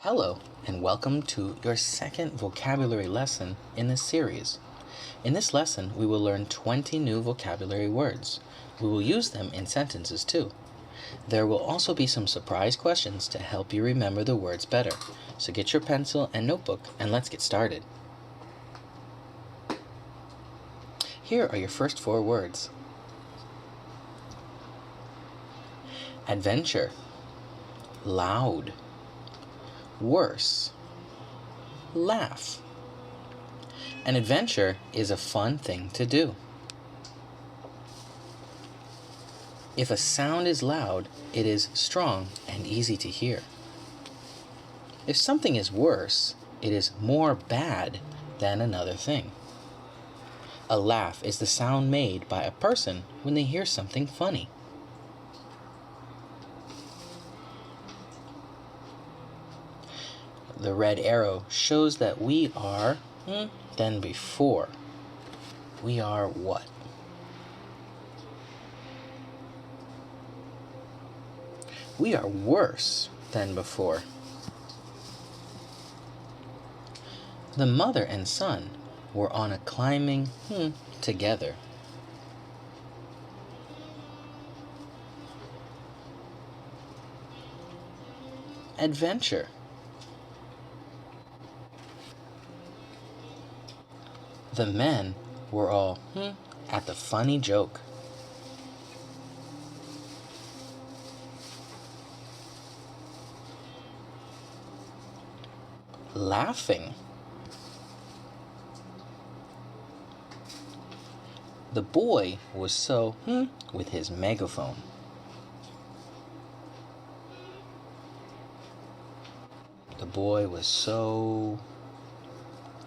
Hello, and welcome to your second vocabulary lesson in this series. In this lesson, we will learn 20 new vocabulary words. We will use them in sentences too. There will also be some surprise questions to help you remember the words better. So get your pencil and notebook and let's get started. Here are your first 4 words. Adventure, loud, worse, laugh. An adventure is a fun thing to do. If a sound is loud, it is strong and easy to hear. If something is worse, it is more bad than another thing. A laugh is the sound made by a person when they hear something funny. The red arrow shows that we are than before. We are what? We are worse than before. The mother and son were on a climbing together. Adventure. The men were all at the funny joke. Laughing. The boy was so with his megaphone. The boy was so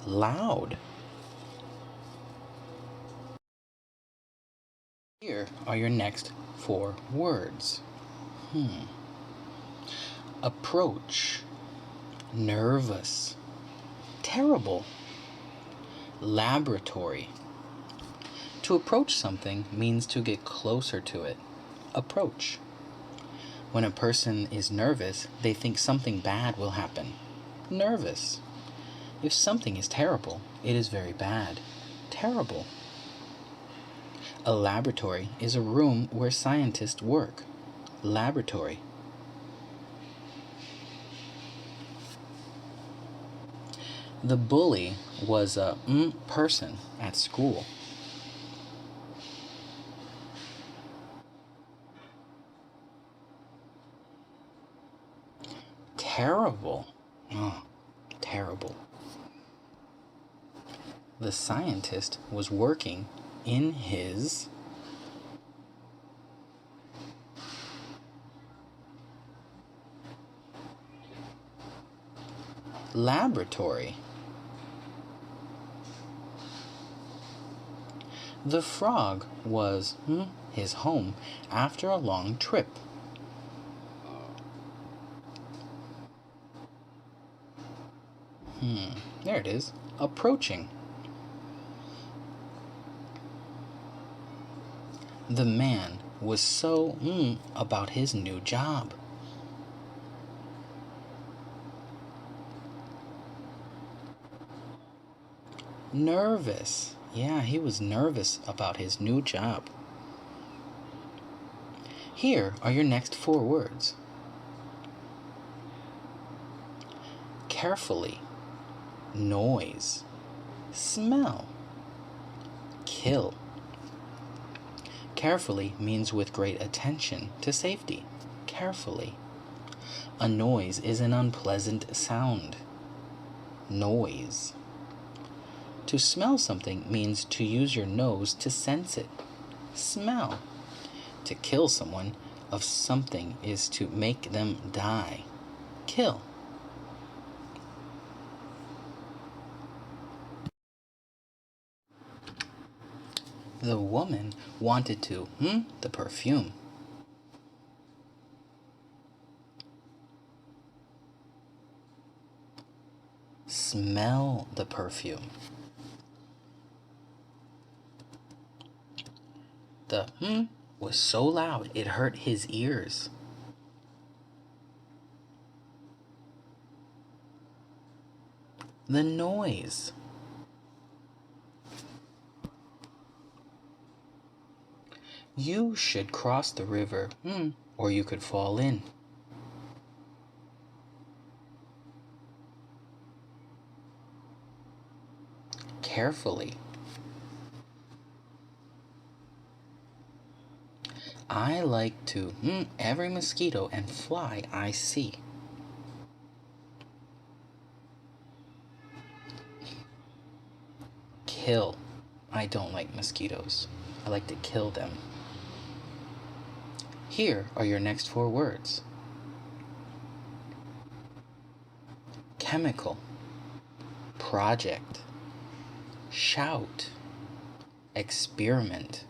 loud. Here are your next 4 words. Approach, nervous, terrible, laboratory. To approach something means to get closer to it. Approach. When a person is nervous, they think something bad will happen. Nervous. If something is terrible, it is very bad. Terrible. A laboratory is a room where scientists work. Laboratory. The bully was a person at school. Terrible. Oh, terrible. The scientist was working in his laboratory. The frog was his home after a long trip. There it is. Approaching. The man was so about his new job. Nervous. Yeah, he was nervous about his new job. Here are your next 4 words. Carefully, noise, smell, kill. Carefully means with great attention to safety. Carefully. A noise is an unpleasant sound. Noise. To smell something means to use your nose to sense it. Smell. To kill someone of something is to make them die. Kill. The woman wanted to the perfume. Smell the perfume. The was so loud it hurt his ears. The noise. You should cross the river, or you could fall in. Carefully. I like to every mosquito and fly I see. Kill. I don't like mosquitoes. I like to kill them. Here are your next 4 words. Chemical. Project. Shout. Experiment.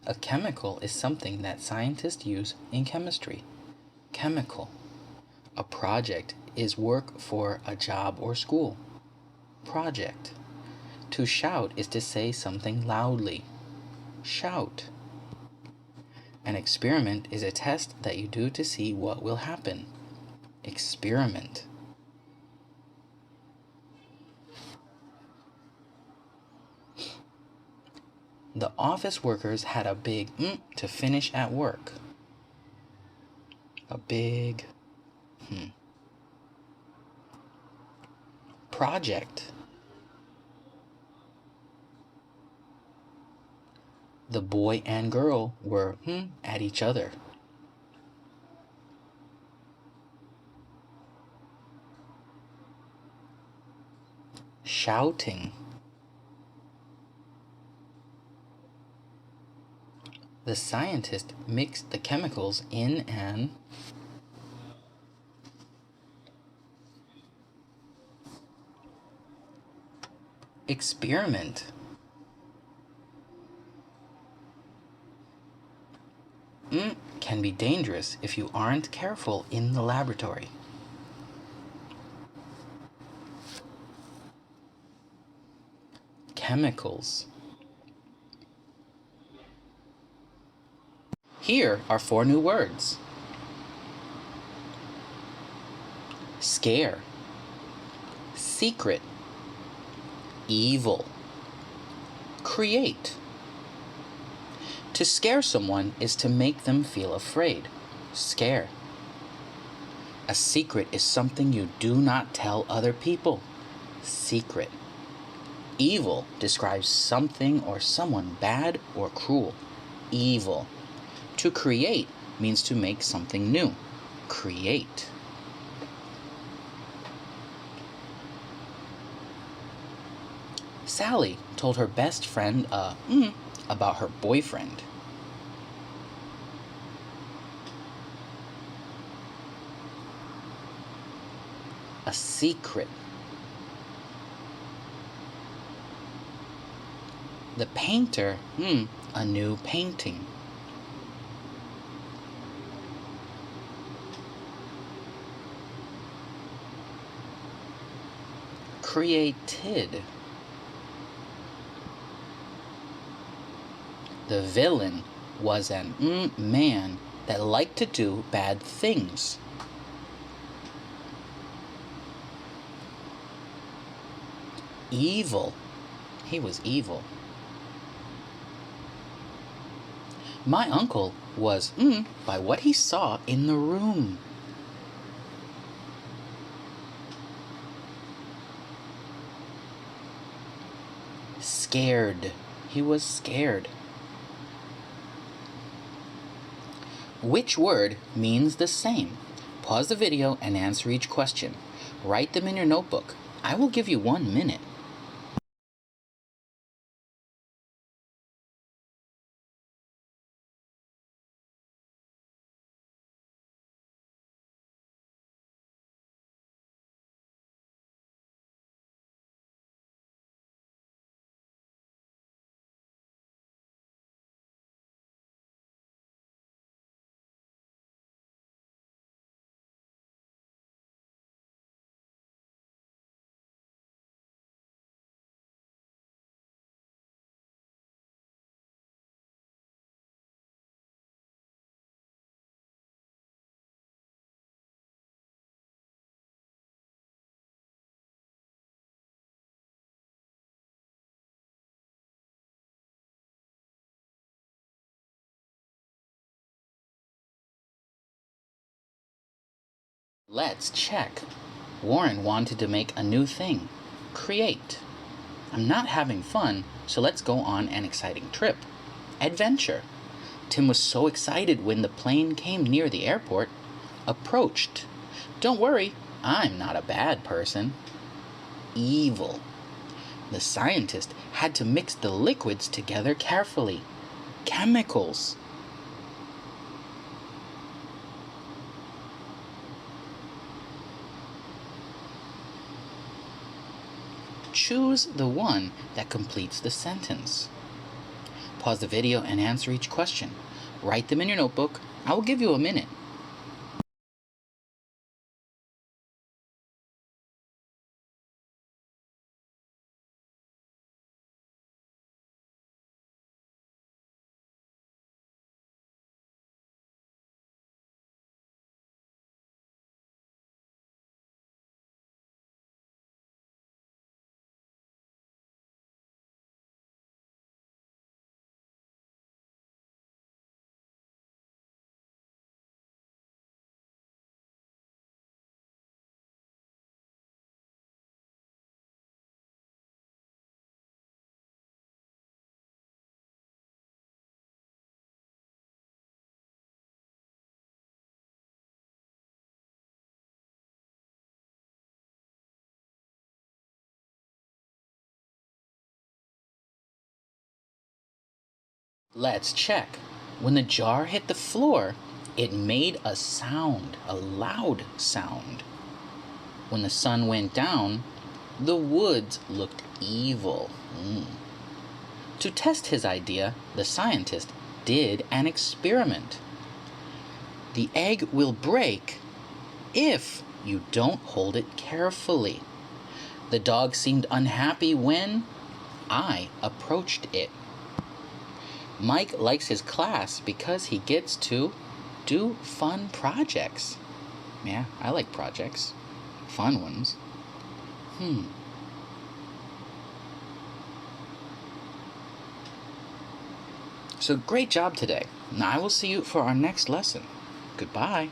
A chemical is something that scientists use in chemistry. Chemical. A project is work for a job or school. Project. To shout is to say something loudly. Shout. An experiment is a test that you do to see what will happen. Experiment. The office workers had a big to finish at work. A big project. The boy and girl were at each other. Shouting. The scientist mixed the chemicals in an experiment. Can be dangerous if you aren't careful in the laboratory. Chemicals. Here are 4 new words. Scare. Secret. Evil. Create. To scare someone is to make them feel afraid. Scare. A secret is something you do not tell other people. Secret. Evil describes something or someone bad or cruel. Evil. To create means to make something new. Create. Sally told her best friend about her boyfriend. A secret. The painter, a new painting. Created. The villain was an man that liked to do bad things. Evil. He was evil. My uncle was by what he saw in the room. Scared. He was scared. Which word means the same? Pause the video and answer each question. Write them in your notebook. I will give you 1 minute. Let's check. Warren wanted to make a new thing. Create. I'm not having fun, so let's go on an exciting trip. Adventure. Tim was so excited when the plane came near the airport. Approached. Don't worry, I'm not a bad person. Evil. The scientist had to mix the liquids together carefully. Chemicals. Choose the one that completes the sentence. Pause the video and answer each question. Write them in your notebook. I will give you a minute. Let's check. When the jar hit the floor, it made a sound, a loud sound. When the sun went down, the woods looked evil. To test his idea, the scientist did an experiment. The egg will break if you don't hold it carefully. The dog seemed unhappy when I approached it. Mike likes his class because he gets to do fun projects. Yeah, I like projects. Fun ones. So great job today. Now I will see you for our next lesson. Goodbye.